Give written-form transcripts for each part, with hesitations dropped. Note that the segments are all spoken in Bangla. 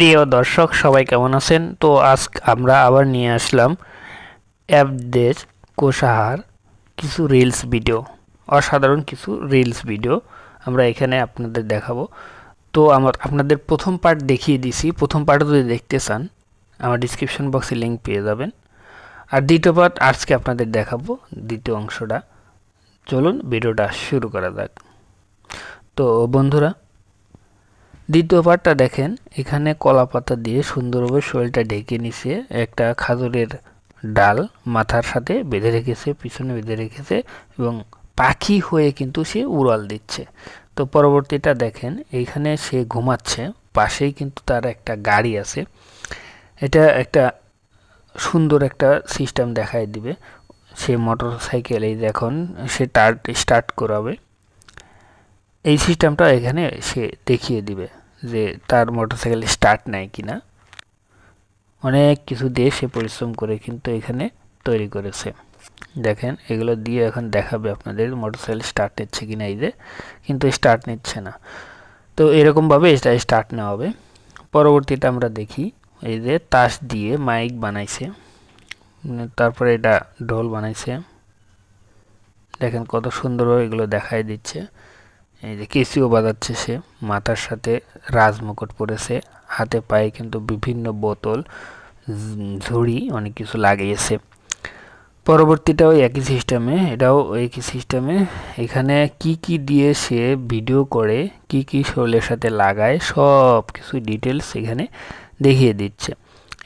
প্রিয় দর্শক সবাই কেমন আছেন? তো আজ আমরা আবার নিয়ে আসলাম অ্যাপদের কোষাহার কিছু রিলস ভিডিও, অসাধারণ কিছু রিলস ভিডিও আমরা এখানে আপনাদের দেখাবো। তো আপনাদের প্রথম পার্ট দেখিয়ে দিছি। প্রথম পার্ট যদি দেখতে চান আমার ডিসক্রিপশন বক্সে লিঙ্ক পেয়ে যাবেন। আর দ্বিতীয় পার্ট আজকে আপনাদের দেখাবো, দ্বিতীয় অংশটা। চলুন ভিডিওটা শুরু করা যাক। তো বন্ধুরা, দ্বিতীয় পার্টটা দেখেন। এখানে কলা পাতা দিয়ে সুন্দরভাবে শরীরটা ঢেকে নিছে, একটা খাজুরের ডাল মাথার সাথে বেঁধে রেখেছে, পিছনে বেঁধে রেখেছে এবং পাখি হয়ে কিন্তু সে উড়াল দিচ্ছে। তো পরবর্তীটা দেখেন, এইখানে সে ঘুমাচ্ছে, পাশেই কিন্তু তার একটা গাড়ি আছে। এটা একটা সুন্দর একটা সিস্টেম দেখায় দিবে। সে মোটর সাইকেল, এই দেখুন সে স্টার্ট করাবে, এই সিস্টেমটা এখানে সে দেখিয়ে দিবে যে তার মোটরসাইকেল স্টার্ট নেয় কিনা। অনেক কিছু দিয়ে সে পরিশ্রম করে কিন্তু এখানে তৈরি করেছে। দেখেন এগুলো দিয়ে এখন দেখাবে আপনাদের মোটরসাইকেল স্টার্ট নিচ্ছে কিনা। এই যে কিন্তু স্টার্ট নিচ্ছে না। তো এরকমভাবে এটা স্টার্ট নেওয়া হবে। পরবর্তীটা আমরা দেখি, এই যে তাস দিয়ে মাইক বানাইছে, তারপরে এটা ঢোল বানাইছে। দেখেন কত সুন্দরভাবে এগুলো দেখাই দিচ্ছে। এই যে কেসিও বাজাচ্ছে সে, মাথার সাথে রাজমুকুট পরেছে, হাতে পায়ে কিন্তু বিভিন্ন বোতল, ঝুড়ি অনেক কিছু লাগিয়েছে। পরবর্তীটাও একই সিস্টেমে, এটাও একই সিস্টেমে। এখানে কি কি দিয়ে সে ভিডিও করে, কি কি শরীরের সাথে লাগায়, সব কিছু ডিটেলস এখানে দেখিয়ে দিচ্ছে।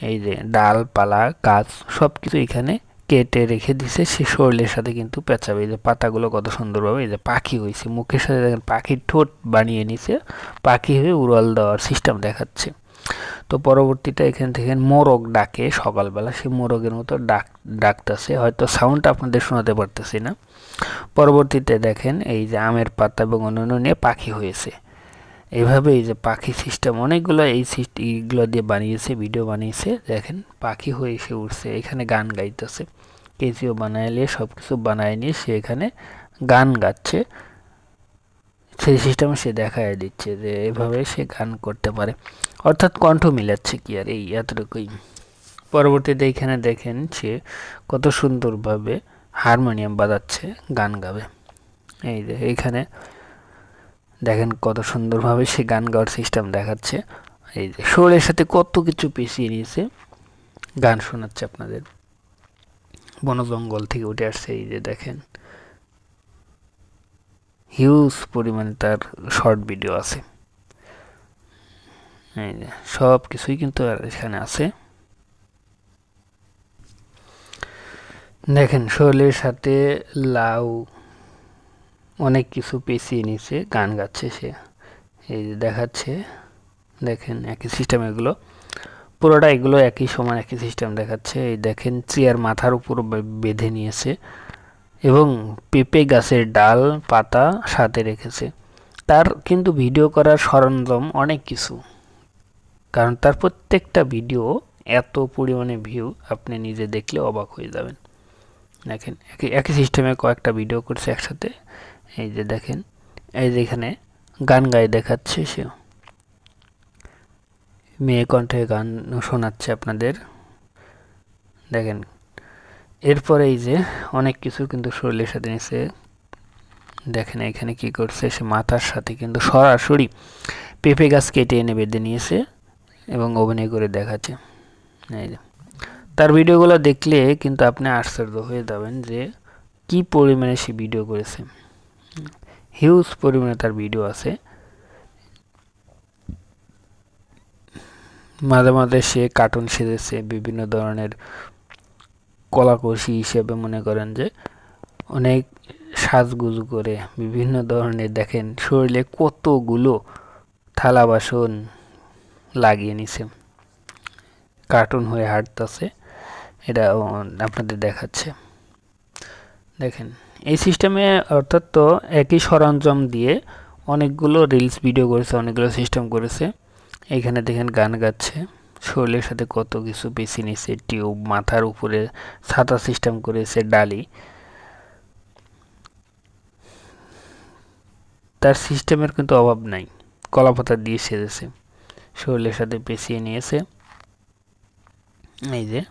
এই যে ডালপালা গাছ সব কিছু এখানে কেটে রেখে দিছে, সে শরীরের সাথে কিন্তু পেঁচাবে। এই যে পাতাগুলো কত সুন্দরভাবে, এই যে পাখি হয়েছে, মুখের সাথে দেখেন পাখির ঠোঁট বানিয়ে নিছে, পাখি হয়ে উড়াল দেওয়ার সিস্টেম দেখাচ্ছে। তো পরবর্তীটা এখান থেকে মোরগ ডাকে সকালবেলা, সে মোরগের মতো ডাকতেছে, হয়তো সাউন্ডটা আপনাদের শোনাতে পারতেছি না। পরবর্তীতে দেখেন এই যে আমের পাতা এবং অন্যান্য নিয়ে পাখি হয়েছে। এইভাবে এই যে পাখি সিস্টেম অনেকগুলো এইগুলো দিয়ে বানিয়েছে, ভিডিও বানিয়েছে। দেখেন পাখি হয়ে এসে উঠছে, এখানে গান গাইতেছে। কেজিও বানায় নিয়ে সব কিছু বানায় নিয়ে সে এখানে গান গাচ্ছে। সেই সিস্টেমে সে দেখায় দিচ্ছে যে এভাবে সে গান করতে পারে, অর্থাৎ কণ্ঠ মিলাচ্ছে কি আর, এই এতটুকুই। পরবর্তীতে এখানে দেখেন সে কত সুন্দরভাবে হারমোনিয়াম বাজাচ্ছে, গান গাবে। এই যে এইখানে দেখেন কত সুন্দরভাবে সে গান গাওয়ার সিস্টেম দেখাচ্ছে। এই যে শরীরের সাথে কত কিছু পেঁচিয়ে নিয়েছে, গান শোনাচ্ছে আপনাদের। বন জঙ্গল থেকে উঠে আসছে, এই যে দেখেন হিউজ পরিমাণে তার শর্ট ভিডিও আছে। এই যে সব কিছুই কিন্তু এখানে আছে। দেখেন শরীরের সাথে লাউ অনেক কিছু পেঁচিয়ে নিছে, গান গাচ্ছে সে। এই যে দেখাচ্ছে, দেখেন একই সিস্টেম, এগুলো পুরোটা এগুলো একই সমান একই সিস্টেম দেখাচ্ছে। এই দেখেন চেয়ার মাথার উপর বেঁধে নিয়েছে এবং পেঁপে গাছের ডাল পাতা সাথে রেখেছে। তার কিন্তু ভিডিও করার সরঞ্জাম অনেক কিছু, কারণ তার প্রত্যেকটা ভিডিও এত পরিমাণে ভিউ, আপনি নিজে দেখলে অবাক হয়ে যাবেন। দেখেন একই সিস্টেমে কয়েকটা ভিডিও করছে একসাথে। এই যে দেখেন, এই যে এখানে গান গায়ে দেখাচ্ছে সে, মেয়ে কণ্ঠে গান শোনাচ্ছে আপনাদের। দেখেন এরপরে এই যে অনেক কিছু কিন্তু শরীরের সাথে নিছে। দেখেন এখানে কি করছে, সে মাথার সাথে কিন্তু সরাসরি পেঁপে গাছ কেটে এনে বেঁধে নিয়েছে এবং অভিনয় করে দেখাচ্ছে। এই যে তার ভিডিওগুলো দেখলে কিন্তু আপনি আশ্চর্য হয়ে যাবেন যে কি পরিমাণে সে ভিডিও করেছে। হিউজ পরিমাণে তার ভিডিও আছে। মাঝে মাঝে সে কার্টুন সেজেছে, বিভিন্ন ধরনের কলাকৌশলী হিসেবে মনে করেন যে অনেক সাজগুজু করে বিভিন্ন ধরনের, দেখেন শরীরে কতগুলো থালা বাসন লাগিয়ে নিছে, কার্টুন হয়ে হাঁটতেছে, এটা আপনাদের দেখাচ্ছে। দেখেন এই সিস্টেমে, অর্থাৎ তো একই সরঞ্জাম দিয়ে অনেকগুলো রিলস ভিডিও করেছে, অনেকগুলো সিস্টেম করেছে। এখানে দেখেন গান গাচ্ছে, শরীরের সাথে কত কিছু বেছে নিছে, টিউব মাথার উপরে ছাতা সিস্টেম করেছে, ডালি। তার সিস্টেমের কিন্তু অভাব নাই, কলাপাতা দিয়ে সেজেছে, শরীরের সাথে পেঁচিয়ে নিয়েছে। এই যে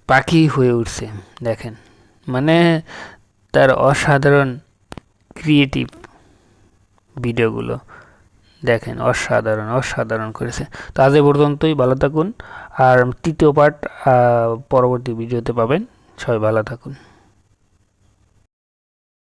পাখি হয়ে উঠছে, দেখেন মানে তার অসাধারণ ক্রিয়েটিভ ভিডিওগুলো দেখেন, অসাধারণ অসাধারণ করেছে। তো আজ এ পর্যন্তই, ভালো থাকুন। আর তৃতীয় পার্ট পরবর্তী ভিডিওতে পাবেন। সবাই ভালো থাকুন।